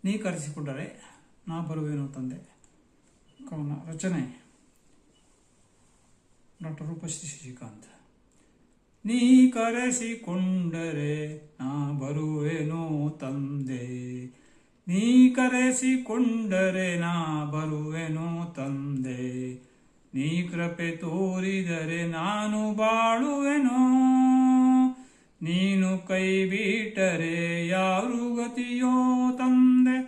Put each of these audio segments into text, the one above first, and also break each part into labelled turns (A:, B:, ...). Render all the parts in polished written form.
A: ನೀ ಕರೆಸಿಕೊಂಡರೆ ನಾ ಬರುವೆನು ತಂದೆ. ಕವನ ರಚನೆ ಡಾಕ್ಟರ್ ರೂಪಶ್ರೀ ಶಶಿಕಾಂತ್. ನೀ ಕರೆಸಿಕೊಂಡರೆ ನಾ ಬರುವೆನು ತಂದೆ, ನೀ ಕರೆಸಿಕೊಂಡರೆ ನಾ ಬರುವೆನು ತಂದೆ, ನೀ ಕೃಪೆ ತೋರಿದರೆ ನಾನು ಬಾಳುವೆನೋ, ನೀನು ಕೈ ಬಿಟ್ಟರೆ ಯಾರು ಗತಿಯೋ ತಂದೆ,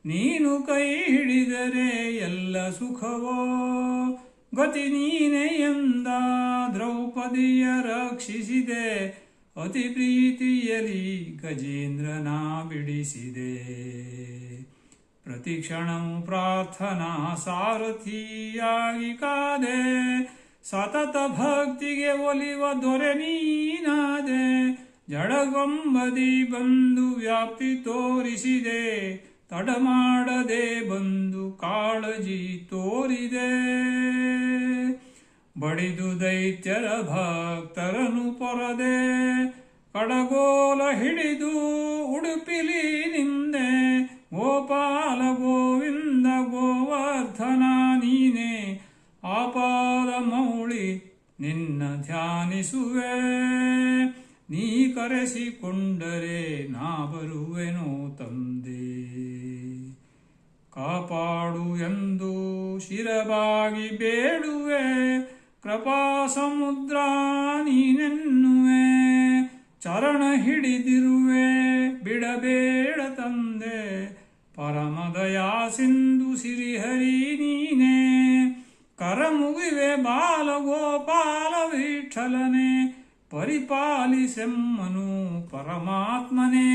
A: ನೀನು ಕೈ ಹಿಡಿದರೆ ಎಲ್ಲ ಸುಖವೋ, ಗತಿ ನೀನೆ ಎಂದ ದ್ರೌಪದಿಯ ರಕ್ಷಿಸಿದೆ, ಅತಿ ಪ್ರೀತಿಯಲಿ ಗಜೇಂದ್ರನ ಬಿಡಿಸಿದೆ, ಪ್ರತಿಕ್ಷಣವು ಪ್ರಾರ್ಥನಾ ಸಾರಥಿಯಾಗಿ ಕಾದೆ, ಸತತ ಭಕ್ತಿಗೆ ಒಲಿವ ದೊರೆ ನೀನಾದೆ, ಜಡಗೊಂಬದಿ ಬಂದು ವ್ಯಾಪ್ತಿ ತೋರಿಸಿದೆ, ತಡಮಾಡದೆ ಬಂದು ಕಾಳಜಿ ತೋರಿದೆ, ಬಡಿದು ದೈತ್ಯರ ಭಕ್ತರನು ಪೊರದೆ, ಕಡಗೋಲ ಹಿಡಿದು ಉಡುಪಿಲಿ ನಿಂದೆ, ಗೋಪಾಲ ಗೋವಿಂದ ಗೋವರ್ಧನ ನೀನೆ, ಆಪಾದ ಮೌಳಿ ನಿನ್ನ ಧ್ಯಾನಿಸುವೆ, ನೀ ಕರೆಸಿಕೊಂಡರೆ ನಾ ಬರುವೆನು ತಂದೆ, ಕಾಪಾಡು ಎಂದು ಶಿರಬಾಗಿ ಬೇಡುವೆ, ಕೃಪಾ ಸಮುದ್ರ ನೀನೆನ್ನುವೆ, ಚರಣ ಹಿಡಿದಿರುವೆ ಬಿಡಬೇಡ ತಂದೆ, ಪರಮದಯಾ ಸಿಂಧು ಸಿರಿಹರಿ ನೀನೆ, ಕರಮುಗಿವೆ ಬಾಲಗೋಪಾಲ ವಿಠಲನೆ, ಪರಿಪಾಲಿಸೆಮ್ಮನು ಪರಮಾತ್ಮನೇ.